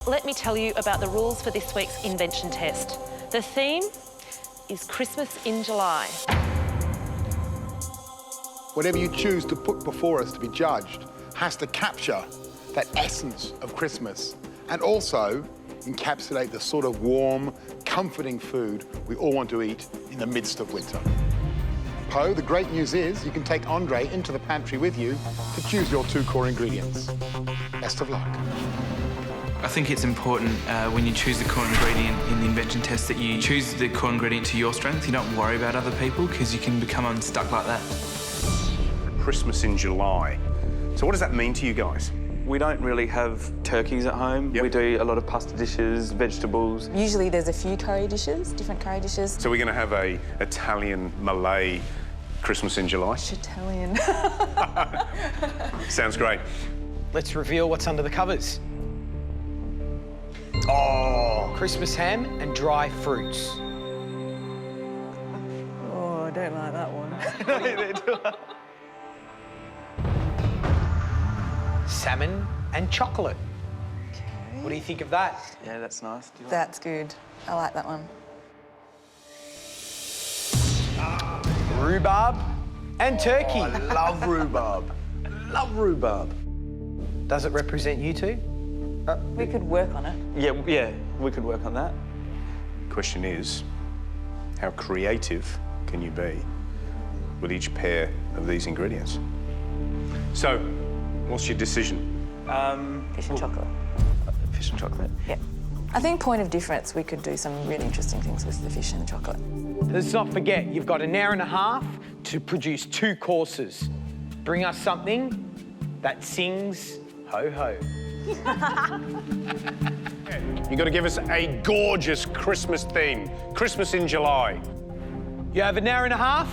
Let me tell you about the rules for this week's invention test. The theme is Christmas in July. Whatever you choose to put before us to be judged has to capture that essence of Christmas and also encapsulate the sort of warm, comforting food we all want to eat in the midst of winter. Poe, the great news is you can take Andre into the pantry with you to choose your 2 core ingredients. Best of luck. I think it's important when you choose the core ingredient in the invention test that you choose the core ingredient to your strength. You don't worry about other people because you can become unstuck like that. Christmas in July. So what does that mean to you guys? We don't really have turkeys at home. Yep. We do a lot of pasta dishes, vegetables. Usually there's a few curry dishes, different curry dishes. So we're going to have a Italian, Malay Christmas in July? Italian. Sounds great. Let's reveal what's under the covers. Oh! Christmas ham and dry fruits. Oh, I don't like that one. Salmon and chocolate. Okay. What do you think of that? Yeah, that's nice. Do you like That's good. I like that one. Rhubarb and turkey. I love rhubarb. Love rhubarb. Does it represent you two? We could work on it. Yeah, we could work on that. Question is, how creative can you be with each pair of these ingredients? So, what's your decision? Fish and chocolate. Fish and chocolate. Yeah. I think point of difference, we could do some really interesting things with the fish and the chocolate. Let's not forget, you've got an hour and a half to produce 2 courses. Bring us something that sings ho-ho. You've got to give us a gorgeous Christmas theme. Christmas in July. You have an hour and a half,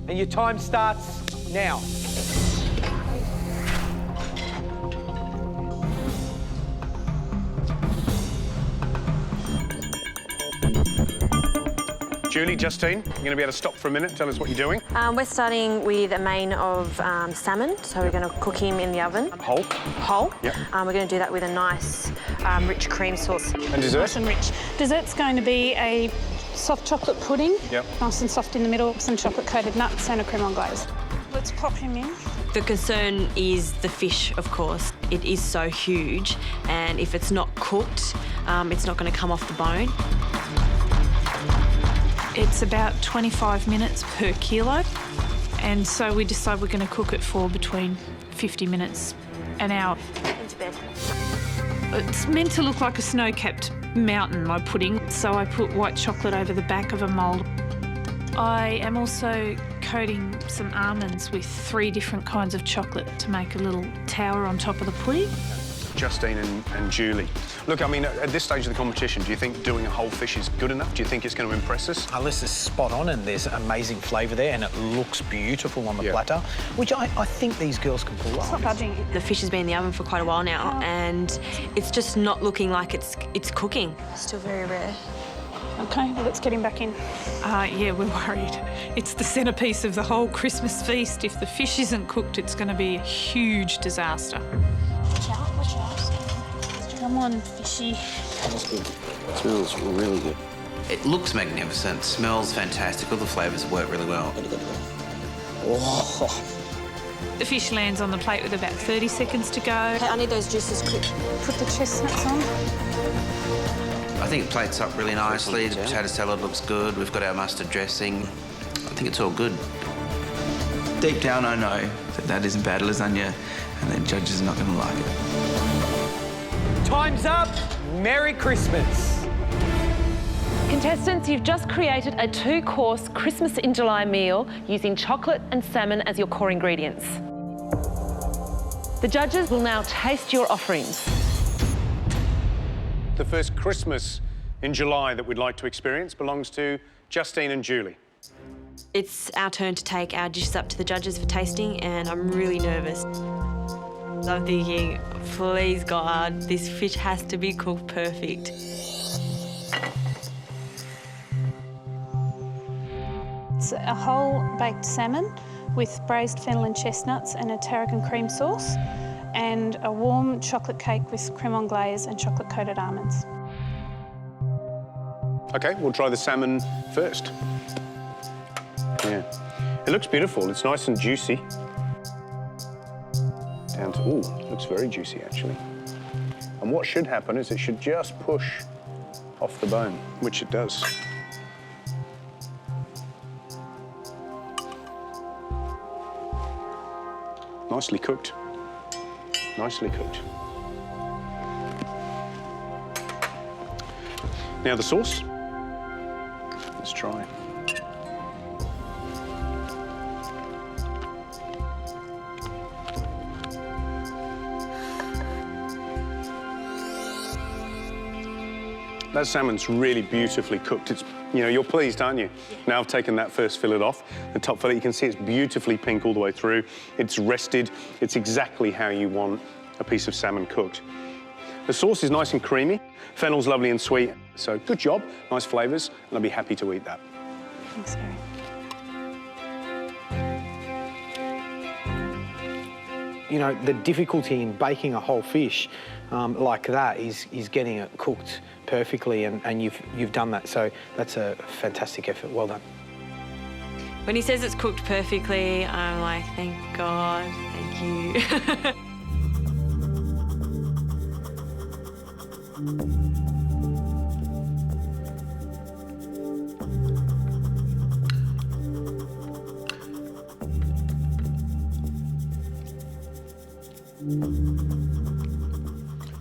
and your time starts now. Julie, Justine, you're going to be able to stop for a minute. Tell us what you're doing. We're starting with a main of salmon, so we're going to cook him in the oven. Whole. Yep. We're going to do that with a nice rich cream sauce. And dessert? Nice and rich. Dessert's going to be a soft chocolate pudding. Yep. Nice and soft in the middle, some chocolate-coated nuts and a creme anglaise. Let's pop him in. The concern is the fish, of course. It is so huge, and if it's not cooked, it's not going to come off the bone. It's about 25 minutes per kilo, and so we decide we're going to cook it for between 50 minutes, an hour. Into bed. It's meant to look like a snow-capped mountain, my pudding, so I put white chocolate over the back of a mould. I am also coating some almonds with 3 different kinds of chocolate to make a little tower on top of the pudding. Justine and Julie. Look, I mean, at this stage of the competition, do you think doing a whole fish is good enough? Do you think it's going to impress us? Unless it's spot on and there's amazing flavour there and it looks beautiful on the platter, which I think these girls can pull off. It's not budging. The fish has been in the oven for quite a while now, and it's just not looking like it's cooking. Still very rare. OK, well, let's get him back in. Yeah, we're worried. It's the centrepiece of the whole Christmas feast. If the fish isn't cooked, it's going to be a huge disaster. Watch out, watch out. Come on, fishy. Smells good. It smells really good. It looks magnificent, smells fantastic, all the flavours work really well. Oh. The fish lands on the plate with about 30 seconds to go. Okay, I need those juices quick. Put the chestnuts on. I think it plates up really nicely. The potato salad looks good. We've got our mustard dressing. I think it's all good. Deep down, I know that isn't bad lasagna, and the judges are not going to like it. Time's up. Merry Christmas. Contestants, you've just created a 2-course Christmas in July meal using chocolate and salmon as your core ingredients. The judges will now taste your offerings. The first Christmas in July that we'd like to experience belongs to Justine and Julie. It's our turn to take our dishes up to the judges for tasting, and I'm really nervous. I'm thinking, please God, this fish has to be cooked perfect. It's a whole baked salmon with braised fennel and chestnuts and a tarragon cream sauce. and a warm chocolate cake with creme anglaise and chocolate-coated almonds. OK, we'll try the salmon first. Yeah. It looks beautiful. It's nice and juicy. Down to, ooh, looks very juicy, actually. And what should happen is it should just push off the bone, which it does. Nicely cooked. Nicely cooked. Now the sauce. Let's try. That salmon's really beautifully cooked. It's, you know, you're pleased, aren't you? Yeah. Now I've taken that first fillet off. The top fillet, you can see it's beautifully pink all the way through. It's rested. It's exactly how you want a piece of salmon cooked. The sauce is nice and creamy. Fennel's lovely and sweet. So good job, nice flavours, and I'll be happy to eat that. Thanks, Harry. You know, the difficulty in baking a whole fish like that is getting it cooked perfectly, and you've done that. So that's a fantastic effort. Well done. When he says it's cooked perfectly, I'm like, thank God, thank you.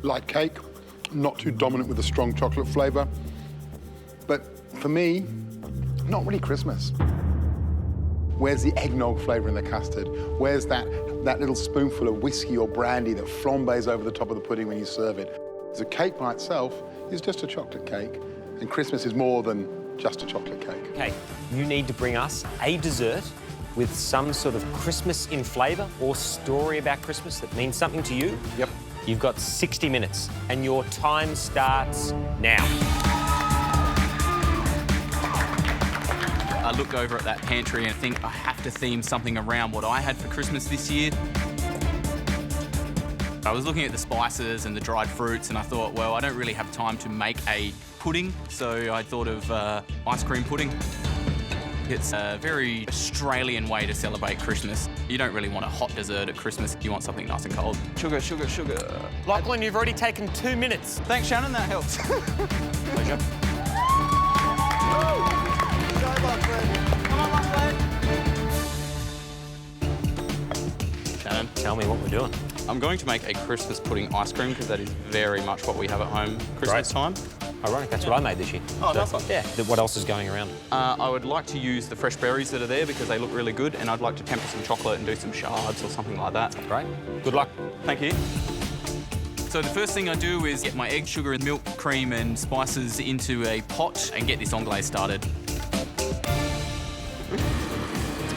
Like cake, not too dominant with a strong chocolate flavour. But for me, not really Christmas. Where's the eggnog flavour in the custard? Where's that little spoonful of whiskey or brandy that flambés over the top of the pudding when you serve it? The cake by itself is just a chocolate cake, and Christmas is more than just a chocolate cake. Okay, you need to bring us a dessert with some sort of Christmas in flavour or story about Christmas that means something to you. Yep. You've got 60 minutes, and your time starts now. I look over at that pantry and think I have to theme something around what I had for Christmas this year. I was looking at the spices and the dried fruits, and I thought, well, I don't really have time to make a pudding, so I thought of ice cream pudding. It's a very Australian way to celebrate Christmas. You don't really want a hot dessert at Christmas. You want something nice and cold. Sugar, sugar, sugar. Lachlan, you've already taken 2 minutes. Thanks, Shannon, that helps. Pleasure. Shannon, tell me what we're doing. I'm going to make a Christmas pudding ice cream because that is very much what we have at home Christmas time. Ironic, that's what I made this year. Oh, that's one. Yeah. What else is going around? I would like to use the fresh berries that are there because they look really good, and I'd like to temper some chocolate and do some shards or something like that. Great. Good luck. Thank you. So the first thing I do is get my egg, sugar and milk, cream and spices into a pot and get this anglaise started.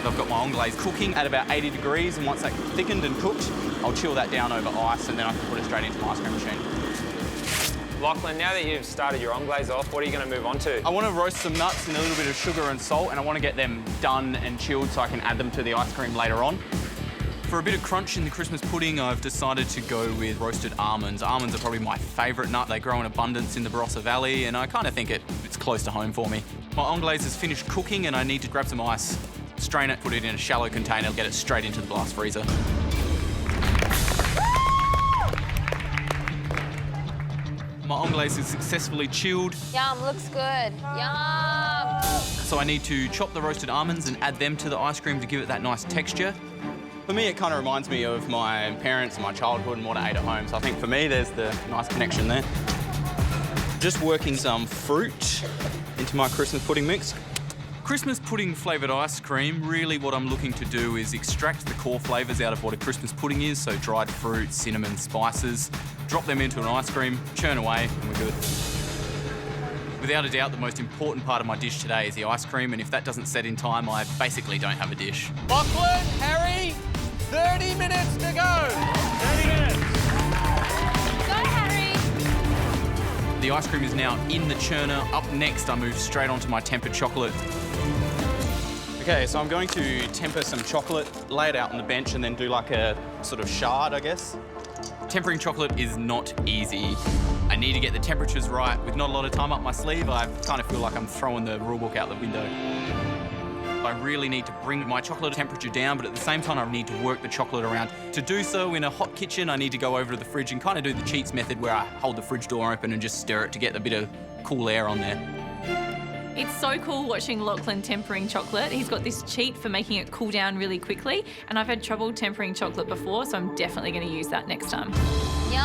I've got my anglaise cooking at about 80 degrees, and once that's thickened and cooked, I'll chill that down over ice, and then I can put it straight into my ice cream machine. Lachlan, now that you've started your anglaise off, what are you going to move on to? I want to roast some nuts and a little bit of sugar and salt, and I want to get them done and chilled so I can add them to the ice cream later on. For a bit of crunch in the Christmas pudding, I've decided to go with roasted almonds. Almonds are probably my favourite nut. They grow in abundance in the Barossa Valley, and I kind of think it's close to home for me. My anglaise is finished cooking, and I need to grab some ice, strain it, put it in a shallow container, get it straight into the blast freezer. My anglaise is successfully chilled. Yum, looks good. Yum! So I need to chop the roasted almonds and add them to the ice cream to give it that nice texture. For me, it kind of reminds me of my parents and my childhood and what I ate at home. So I think for me, there's the nice connection there. Just working some fruit into my Christmas pudding mix. Christmas pudding flavoured ice cream, really what I'm looking to do is extract the core flavours out of what a Christmas pudding is, so dried fruit, cinnamon, spices, drop them into an ice cream, churn away, and we're good. Without a doubt, the most important part of my dish today is the ice cream, and if that doesn't set in time, I basically don't have a dish. Lachlan, Harry, 30 minutes to go. 30 minutes. Go, Harry! The ice cream is now in the churner. Up next, I move straight onto my tempered chocolate. Okay, so I'm going to temper some chocolate, lay it out on the bench, and then do like a sort of shard, I guess. Tempering chocolate is not easy. I need to get the temperatures right. With not a lot of time up my sleeve, I kind of feel like I'm throwing the rulebook out the window. I really need to bring my chocolate temperature down, but at the same time, I need to work the chocolate around. To do so in a hot kitchen, I need to go over to the fridge and kind of do the cheats method where I hold the fridge door open and just stir it to get a bit of cool air on there. It's so cool watching Lachlan tempering chocolate. He's got this cheat for making it cool down really quickly, and I've had trouble tempering chocolate before, so I'm definitely going to use that next time. Yum!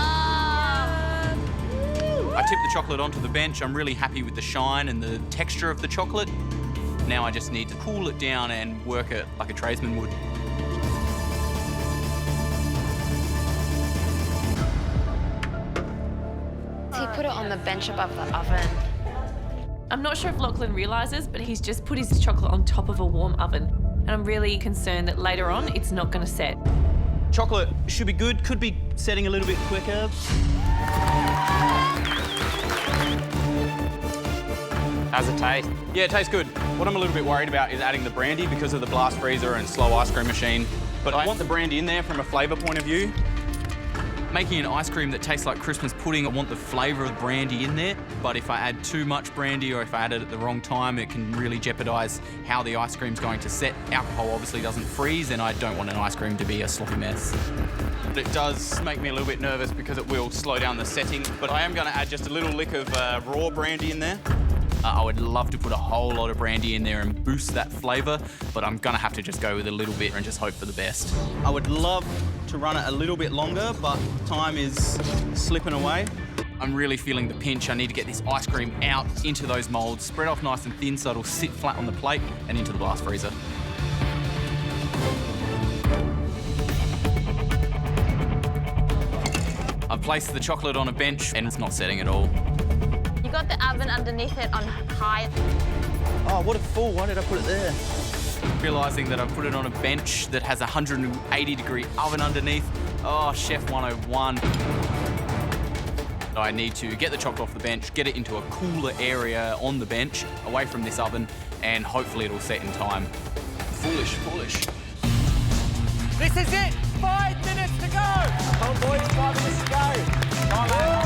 I tip the chocolate onto the bench. I'm really happy with the shine and the texture of the chocolate. Now I just need to cool it down and work it like a tradesman would. He put it on the bench above the oven. I'm not sure if Lachlan realises, but he's just put his chocolate on top of a warm oven, and I'm really concerned that later on it's not going to set. Chocolate should be good, could be setting a little bit quicker. How's it taste? Yeah, it tastes good. What I'm a little bit worried about is adding the brandy because of the blast freezer and slow ice cream machine. But I want the brandy in there from a flavour point of view. Making an ice cream that tastes like Christmas pudding, I want the flavour of brandy in there. But if I add too much brandy or if I add it at the wrong time, it can really jeopardise how the ice cream's going to set. Alcohol obviously doesn't freeze, and I don't want an ice cream to be a sloppy mess. But it does make me a little bit nervous because it will slow down the setting. But I am going to add just a little lick of raw brandy in there. I would love to put a whole lot of brandy in there and boost that flavour, but I'm gonna have to just go with a little bit and just hope for the best. I would love to run it a little bit longer, but time is slipping away. I'm really feeling the pinch. I need to get this ice cream out into those moulds, spread off nice and thin so it'll sit flat on the plate and into the blast freezer. I've placed the chocolate on a bench and it's not setting at all. You got the oven underneath it on high. Oh, what a fool. Why did I put it there? Realising that I put it on a bench that has a 180-degree oven underneath. Oh, Chef 101. I need to get the chocolate off the bench, get it into a cooler area on the bench, away from this oven, and hopefully it'll set in time. Foolish, foolish. This is it! 5 minutes to go! Come on, boys, 5 minutes to go. Time out.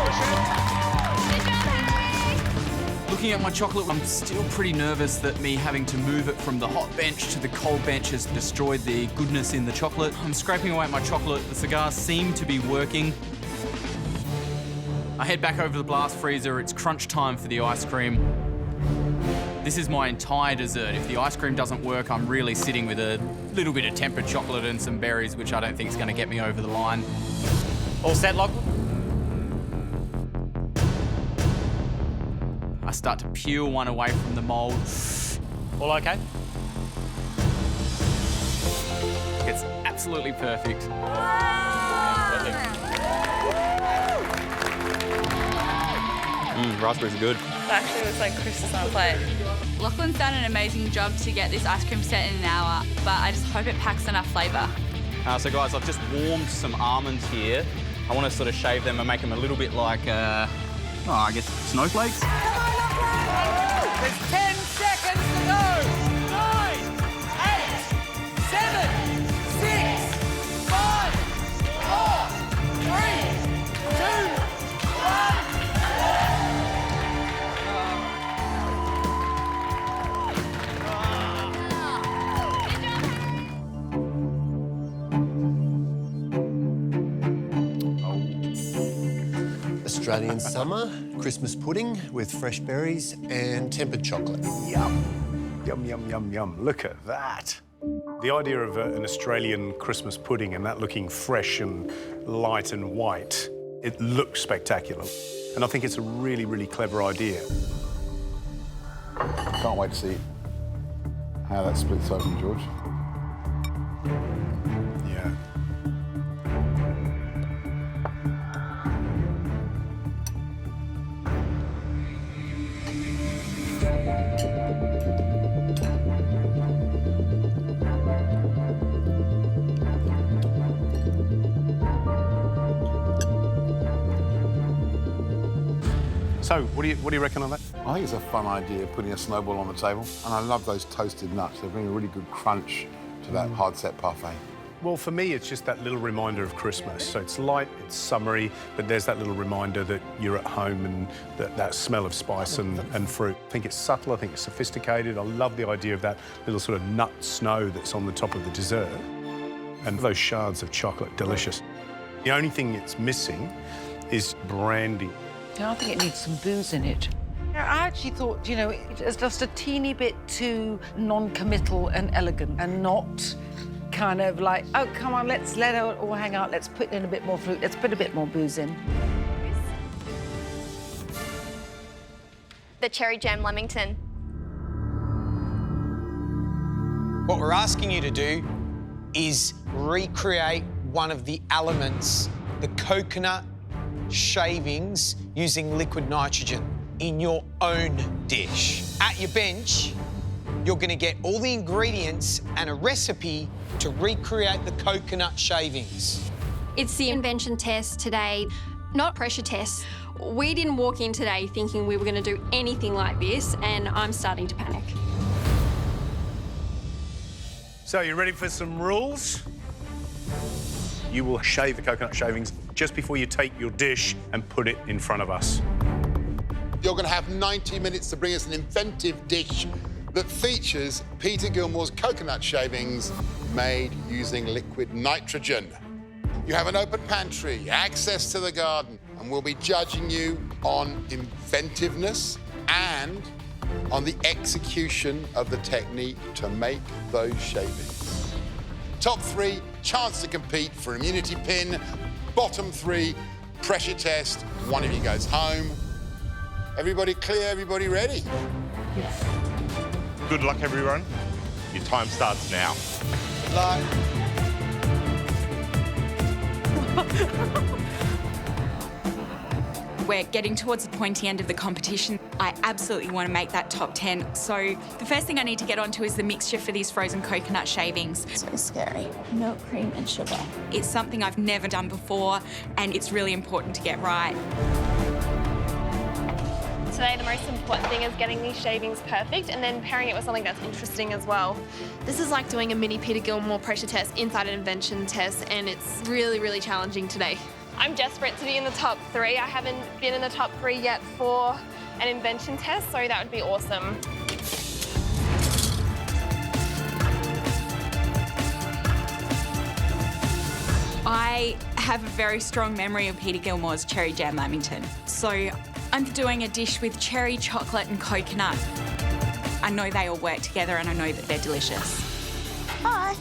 Looking at my chocolate, I'm still pretty nervous that me having to move it from the hot bench to the cold bench has destroyed the goodness in the chocolate. I'm scraping away at my chocolate. The cigars seem to be working. I head back over to the blast freezer. It's crunch time for the ice cream. This is my entire dessert. If the ice cream doesn't work, I'm really sitting with a little bit of tempered chocolate and some berries, which I don't think is going to get me over the line. All set, Lachlan? I start to peel one away from the mould. All okay? It's absolutely perfect. Raspberries are good. It actually looks like Christmas on a plate. Lachlan's done an amazing job to get this ice cream set in an hour, but I just hope it packs enough flavour. So guys, I've just warmed some almonds here. I want to sort of shave them and make them a little bit like, I guess snowflakes. There's 10 seconds to go! 9, 8, 7, 6, 5, 4, 3, 2, 1. Australian summer, Christmas pudding with fresh berries and tempered chocolate. Yum. Yum, yum, yum, yum. Look at that. The idea of an Australian Christmas pudding and that looking fresh and light and white, it looks spectacular. And I think it's a really, really clever idea. Can't wait to see how that splits open, George. Yeah. So, what do you reckon on that? I think it's a fun idea, putting a snowball on the table. And I love those toasted nuts. They bring a really good crunch to that hard-set parfait. Well, for me, it's just that little reminder of Christmas. So it's light, it's summery, but there's that little reminder that you're at home and that smell of spice and fruit. I think it's subtle, I think it's sophisticated. I love the idea of that little sort of nut snow that's on the top of the dessert. And those shards of chocolate, delicious. The only thing it's missing is brandy. I think it needs some booze in it. I actually thought, you know, it's just a teeny bit too non-committal and elegant and not kind of like, oh, come on, let's let it all hang out, let's put in a bit more fruit, let's put a bit more booze in. The cherry jam Leamington. What we're asking you to do is recreate one of the elements, the coconut shavings, using liquid nitrogen in your own dish. At your bench, you're going to get all the ingredients and a recipe to recreate the coconut shavings. It's the invention test today, not pressure test. We didn't walk in today thinking we were going to do anything like this, and I'm starting to panic. So, you ready for some rules? You will shave the coconut shavings just before you take your dish and put it in front of us. You're going to have 90 minutes to bring us an inventive dish that features Peter Gilmore's coconut shavings made using liquid nitrogen. You have an open pantry, access to the garden, and we'll be judging you on inventiveness and on the execution of the technique to make those shavings. Top 3, chance to compete for immunity pin. Bottom 3, pressure test. One of you goes home. Everybody clear? Everybody ready? Yes. Good luck, everyone. Your time starts now. Good luck. We're getting towards the pointy end of the competition. I absolutely want to make that top 10. So the first thing I need to get onto is the mixture for these frozen coconut shavings. So scary. Milk, cream and sugar. It's something I've never done before, and it's really important to get right. Today, the most important thing is getting these shavings perfect and then pairing it with something that's interesting as well. This is like doing a mini Peter Gilmore pressure test inside an invention test, and it's really, really challenging today. I'm desperate to be in the top 3. I haven't been in the top 3 yet for an invention test, so that would be awesome. I have a very strong memory of Peter Gilmore's cherry jam Leamington. So I'm doing a dish with cherry, chocolate and coconut. I know they all work together and I know that they're delicious. Hi.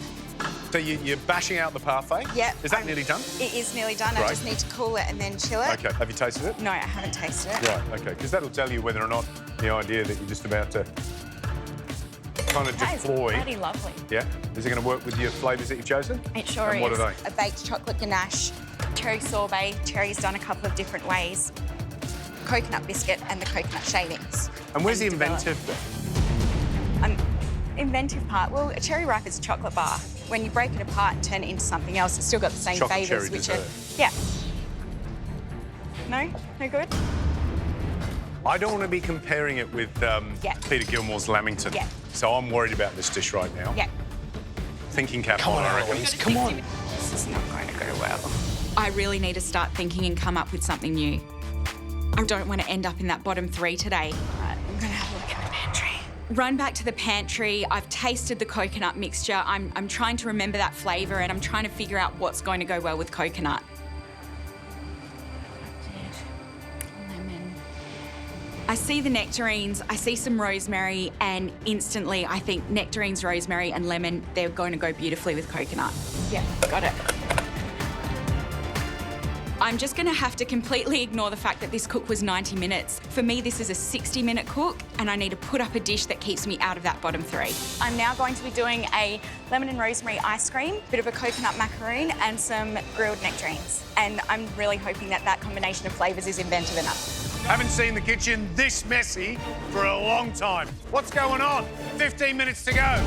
So you're bashing out the parfait? Yep. Is that nearly done? It is nearly done. Right. I just need to cool it and then chill it. OK, have you tasted it? No, I haven't tasted it. Right, OK, because that'll tell you whether or not the idea that you're just about to kind of That is deploy. bloody lovely. Yeah? Is it going to work with your flavours that you've chosen? It sure and is. what are they? A baked chocolate ganache, cherry sorbet, cherry's done a couple of different ways, coconut biscuit and the coconut shavings. And where's the inventive bit? Inventive part? Well, a cherry wrap is a chocolate bar. When you break it apart and turn it into something else, it's still got the same Chocolate flavours, cherry which dessert. are... Yeah. No? No good? I don't want to be comparing it with Peter Gilmore's Leamington. Yeah. So I'm worried about this dish right now. Yeah. Thinking cap on, I reckon. Come on. This is not going to go well. I really need to start thinking and come up with something new. I don't want to end up in that bottom 3 today. Right, I'm going to have a look at the pantry. Run back to the pantry. I've tasted the coconut mixture. I'm trying to remember that flavour and I'm trying to figure out what's going to go well with coconut. Lemon. I see the nectarines, I see some rosemary, and instantly I think nectarines, rosemary and lemon, they're going to go beautifully with coconut. Yeah, got it. I'm just going to have to completely ignore the fact that this cook was 90 minutes. For me, this is a 60-minute cook, and I need to put up a dish that keeps me out of that bottom 3. I'm now going to be doing a lemon and rosemary ice cream, a bit of a coconut macaroon and some grilled nectarines. And I'm really hoping that that combination of flavours is inventive enough. Haven't seen the kitchen this messy for a long time. What's going on? 15 minutes to go.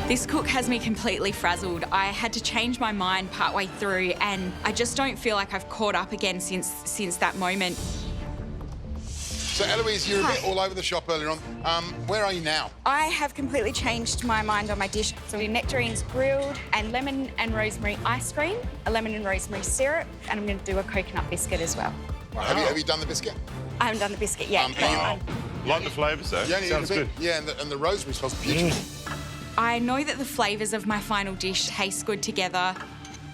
This cook has me completely frazzled. I had to change my mind partway through, and I just don't feel like I've caught up again since that moment. So, Eloise, you were a bit all over the shop earlier on. Where are you now? I have completely changed my mind on my dish. So we nectarines grilled and lemon and rosemary ice cream, a lemon and rosemary syrup, and I'm going to do a coconut biscuit as well. Right, have you done the biscuit? I haven't done the biscuit yet. Like the flavours, though. Yeah, Sounds good. Yeah, and the rosemary smells beautiful. I know that the flavours of my final dish taste good together.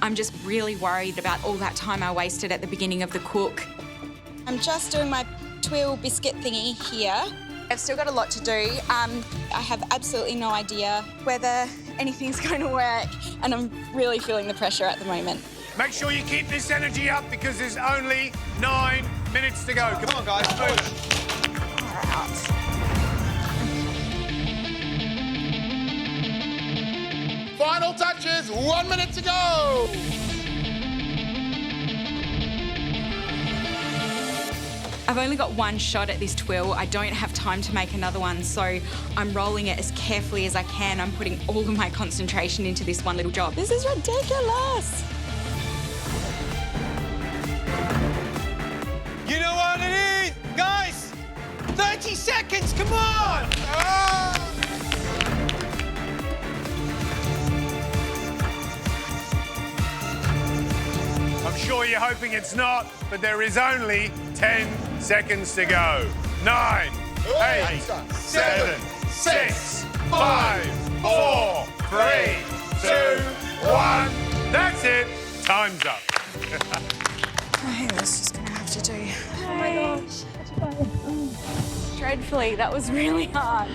I'm just really worried about all that time I wasted at the beginning of the cook. I'm just doing my twill biscuit thingy here. I've still got a lot to do. I have absolutely no idea whether anything's going to work, and I'm really feeling the pressure at the moment. Make sure you keep this energy up because there's only 9 minutes to go. Come on, guys, move. All right. Final touches, 1 minute to go. I've only got one shot at this twill. I don't have time to make another one, so I'm rolling it as carefully as I can. I'm putting all of my concentration into this one little job. This is ridiculous. You know what it is, guys? 30 seconds, come on! I'm sure you're hoping it's not, but there is only 10 seconds to go. 9, 8, 7, 6, 5, 4, 3, 2, 1. That's it. Time's up. I think that's just going to have to do. Oh my gosh. Dreadfully. That was really hard.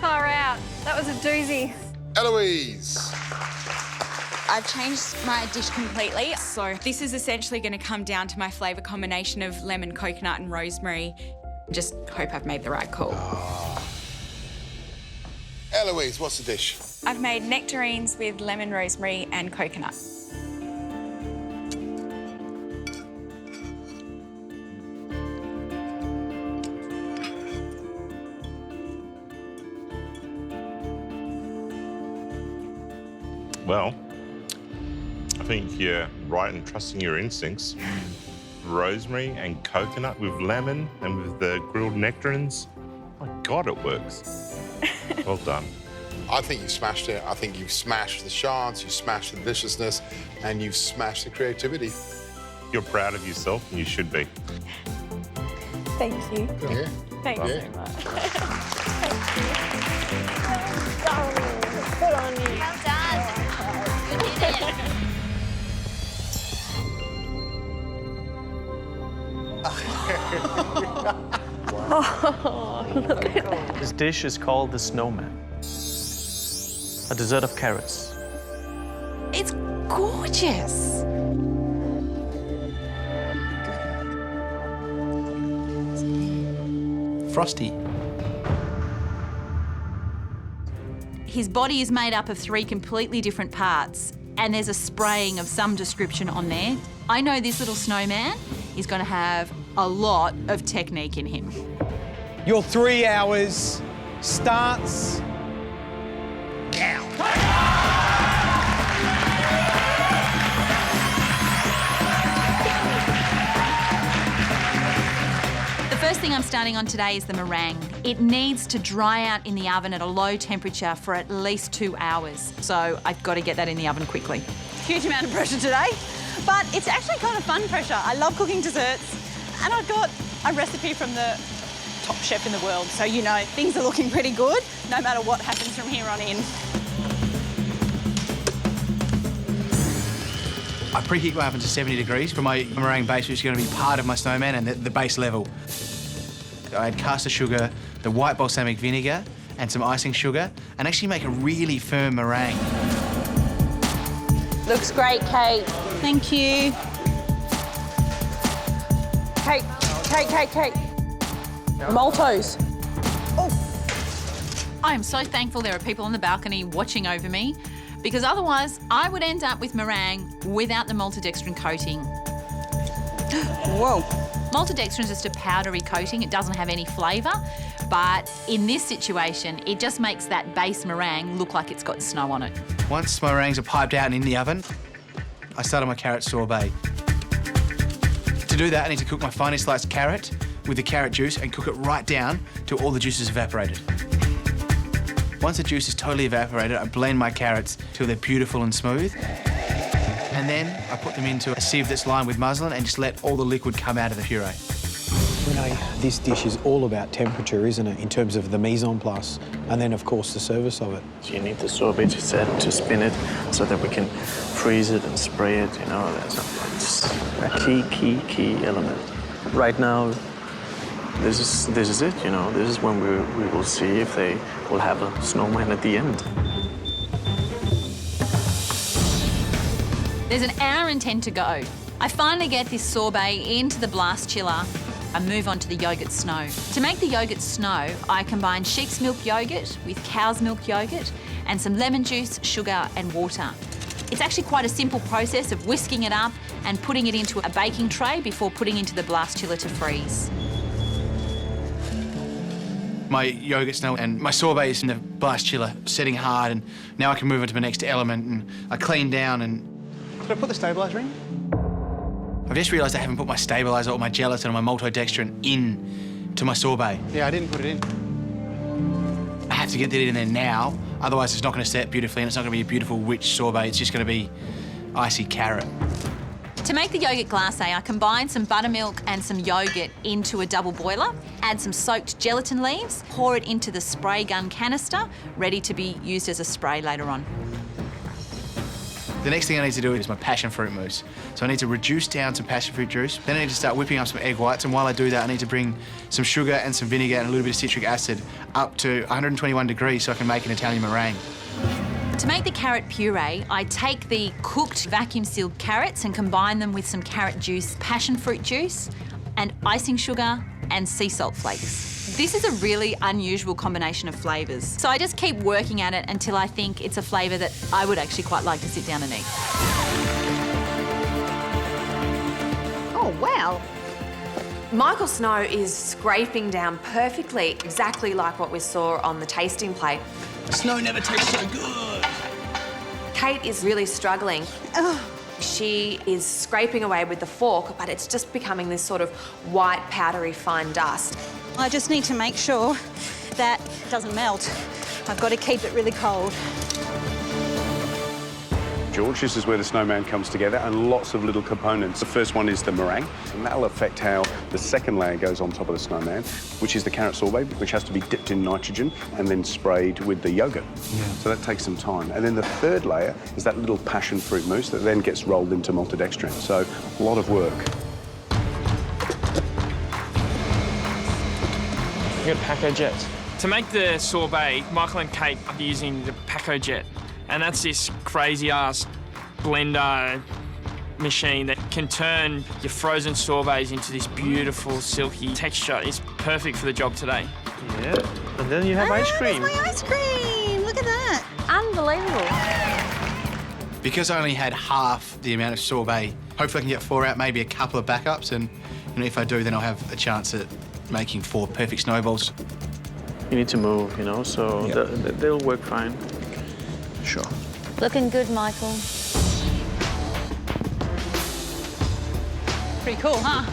Far out. That was a doozy. Eloise. I've changed my dish completely. So this is essentially going to come down to my flavour combination of lemon, coconut and rosemary. Just hope I've made the right call. Eloise, what's the dish? I've made nectarines with lemon, rosemary and coconut. Well, I think you're right in trusting your instincts. Rosemary and coconut with lemon and with the grilled nectarines. My God, it works. Well done. I think you've smashed it. I think you've smashed the chance, you've smashed the deliciousness, and you've smashed the creativity. You're proud of yourself, and you should be. Thank you. Yeah. Thanks Yeah. so much. Thank you. Darling, good on you. Well done. You did it. Oh, look at that. This dish is called the snowman, a dessert of carrots. It's gorgeous. Frosty. His body is made up of 3 completely different parts, and there's a spraying of some description on there. I know this little snowman is going to have a lot of technique in him. Your 3 hours starts now. The first thing I'm starting on today is the meringue. It needs to dry out in the oven at a low temperature for at least 2 hours. So I've got to get that in the oven quickly. Huge amount of pressure today, but it's actually kind of fun pressure. I love cooking desserts, and I've got a recipe from the top chef in the world, so you know things are looking pretty good, no matter what happens from here on in. I preheat my oven to 70 degrees for my meringue base, which is going to be part of my snowman and the base level. I add caster sugar, the white balsamic vinegar, and some icing sugar, and actually make a really firm meringue. Looks great, Kate. Thank you. Kate. Maltose. I am so thankful there are people on the balcony watching over me, because otherwise I would end up with meringue without the maltodextrin coating. Whoa. Maltodextrin is just a powdery coating. It doesn't have any flavour, but in this situation, it just makes that base meringue look like it's got snow on it. Once my meringues are piped out and in the oven, I start on my carrot sorbet. To do that, I need to cook my finely sliced carrot with the carrot juice and cook it right down till all the juice is evaporated. Once the juice is totally evaporated, I blend my carrots till they're beautiful and smooth. And then I put them into a sieve that's lined with muslin and just let all the liquid come out of the puree. Renee, this dish is all about temperature, isn't it, in terms of the mise en place, and then, of course, the service of it. You need the sorbet to set, to spin it, so that we can freeze it and spray it, you know. It's a key element. Right now, this is it, you know. This is when we will see if they will have a snowman at the end. There's an hour and 10 to go. I finally get this sorbet into the blast chiller. I move on to the yoghurt snow. To make the yoghurt snow, I combine sheep's milk yoghurt with cow's milk yoghurt and some lemon juice, sugar and water. It's actually quite a simple process of whisking it up and putting it into a baking tray before putting into the blast chiller to freeze. My yoghurt snow and my sorbet is in the blast chiller, setting hard, and now I can move on to the next element, and I clean down and... Did I put the stabiliser in? I've just realised I haven't put my stabiliser or my gelatin or my maltodextrin in to my sorbet. Yeah, I didn't put it in. I have to get that in there now, otherwise it's not going to set beautifully and it's not going to be a beautiful, rich sorbet, it's just going to be icy carrot. To make the yoghurt glacé, I combine some buttermilk and some yoghurt into a double boiler, add some soaked gelatin leaves, pour it into the spray gun canister, ready to be used as a spray later on. The next thing I need to do is my passion fruit mousse. So I need to reduce down some passion fruit juice. Then I need to start whipping up some egg whites, and while I do that, I need to bring some sugar and some vinegar and a little bit of citric acid up to 121 degrees so I can make an Italian meringue. To make the carrot puree, I take the cooked vacuum-sealed carrots and combine them with some carrot juice, passion fruit juice, and icing sugar and sea salt flakes. This is a really unusual combination of flavours. So I just keep working at it until I think it's a flavour that I would actually quite like to sit down and eat. Oh, wow. Michael Snow is scraping down perfectly, exactly like what we saw on the tasting plate. Snow never tastes so good. Kate is really struggling. She is scraping away with the fork, but it's just becoming this sort of white, powdery, fine dust. I just need to make sure that it doesn't melt. I've got to keep it really cold. George, this is where the snowman comes together, and lots of little components. The first one is the meringue, and that'll affect how the second layer goes on top of the snowman, which is the carrot sorbet, which has to be dipped in nitrogen and then sprayed with the yogurt. Yeah. So that takes some time. And then the third layer is that little passion fruit mousse that then gets rolled into maltodextrin. So a lot of work. We've got Paco Jet. To make the sorbet, Michael and Kate are using the Paco Jet. And that's this crazy-ass blender machine that can turn your frozen sorbets into this beautiful, silky texture. It's perfect for the job today. Yeah, and then you have ice cream. That's my ice cream! Look at that. Unbelievable. Because I only had half the amount of sorbet, hopefully I can get 4 out, maybe a couple of backups, and if I do, then I'll have a chance at making 4 perfect snowballs. You need to move, you know, so they'll work fine. Sure. Looking good, Michael. Pretty cool, huh?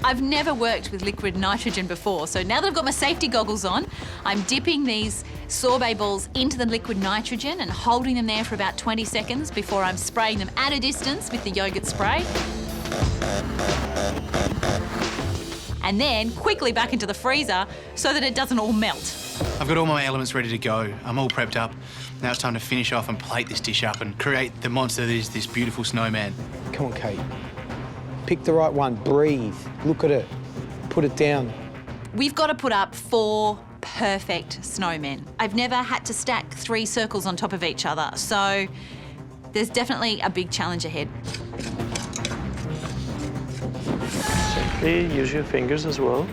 I've never worked with liquid nitrogen before, so now that I've got my safety goggles on, I'm dipping these sorbet balls into the liquid nitrogen and holding them there for about 20 seconds before I'm spraying them at a distance with the yoghurt spray. And then quickly back into the freezer so that it doesn't all melt. I've got all my elements ready to go. I'm all prepped up. Now it's time to finish off and plate this dish up and create the monster that is this beautiful snowman. Come on, Kate. Pick the right one. Breathe. Look at it. Put it down. We've got to put up 4 perfect snowmen. I've never had to stack 3 circles on top of each other, so there's definitely a big challenge ahead. Gently use your fingers as well.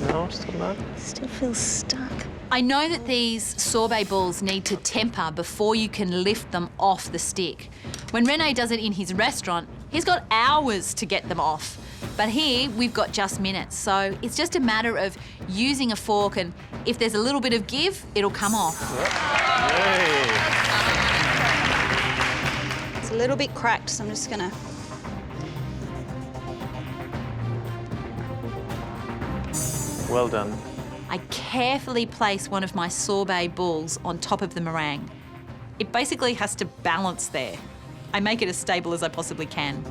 No, still not. Still feels stuck. I know that these sorbet balls need to temper before you can lift them off the stick. When Rene does it in his restaurant, he's got hours to get them off. But here, we've got just minutes, so it's just a matter of using a fork, and if there's a little bit of give, it'll come off. It's a little bit cracked, so I'm just gonna Well done. I carefully place one of my sorbet balls on top of the meringue. It basically has to balance there. I make it as stable as I possibly can.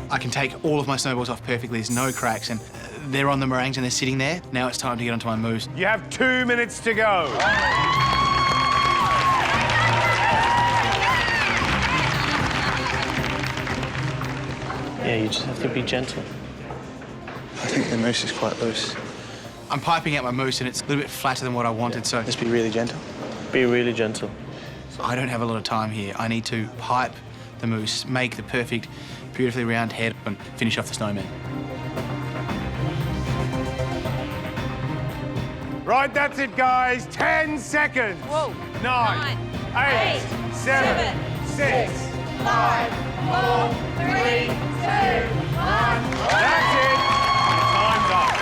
I can take all of my snowballs off perfectly, there's no cracks, and they're on the meringues and they're sitting there. Now it's time to get onto my mousse. You have 2 minutes to go. Yeah, you just have to be gentle. I think the mousse is quite loose. I'm piping out my mousse and it's a little bit flatter than what I wanted, so... Just be really gentle. Be really gentle. I don't have a lot of time here. I need to pipe the mousse, make the perfect, beautifully round head and finish off the snowman. Right, that's it, guys. 10 seconds. Whoa. 9, 8, 7, 6, 5, 4, 3, 2, 1. That's it. Time's up.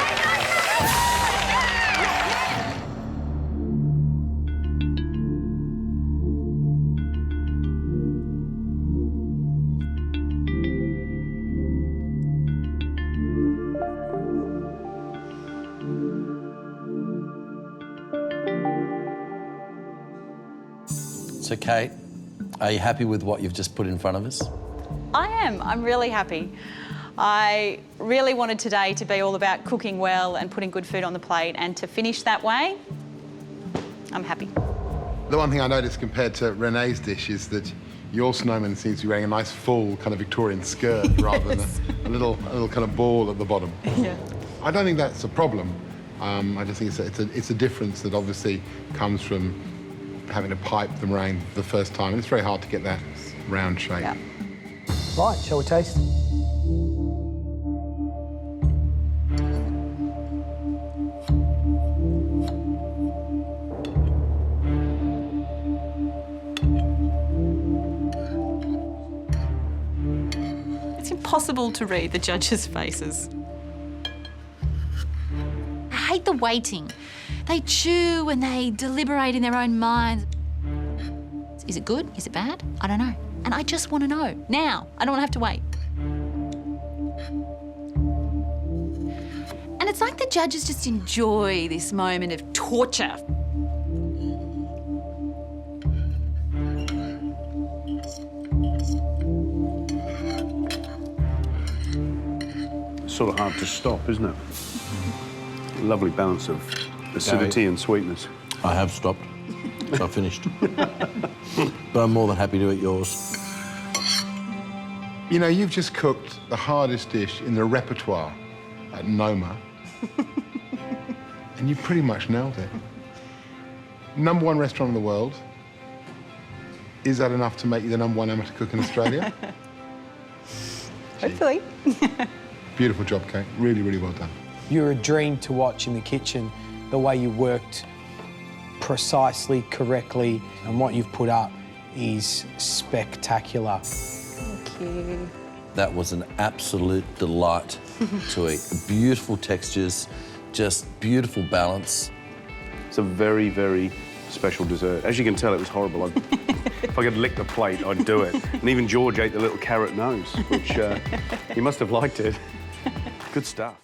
So, Kate, are you happy with what you've just put in front of us? I am. I'm really happy. I really wanted today to be all about cooking well and putting good food on the plate, and to finish that way, I'm happy. The one thing I noticed compared to Renee's dish is that your snowman seems to be wearing a nice full kind of Victorian skirt rather than a little kind of ball at the bottom. Yeah. I don't think that's a problem. I just think it's a difference that obviously comes from having to pipe the meringue the first time, and it's very hard to get that round shape. Yeah. Right, shall we taste? It's impossible to read the judges' faces. I hate the waiting. They chew and they deliberate in their own minds. Is it good? Is it bad? I don't know. And I just want to know now. I don't want to have to wait. And it's like the judges just enjoy this moment of torture. It's sort of hard to stop, isn't it? Lovely balance of acidity and sweetness. I have stopped. So I finished. But I'm more than happy to eat yours. You know, you've just cooked the hardest dish in the repertoire at Noma. And you pretty much nailed it. #1 restaurant in the world. Is that enough to make you the #1 amateur cook in Australia? Hopefully. Beautiful job, Kate. Really, really well done. You're a dream to watch in the kitchen, the way you worked precisely, correctly, and what you've put up is spectacular. Thank you. That was an absolute delight to eat. Beautiful textures, just beautiful balance. It's a very, very special dessert. As you can tell, it was horrible. If I could lick the plate, I'd do it. And even George ate the little carrot nose, which he must have liked it. Good stuff.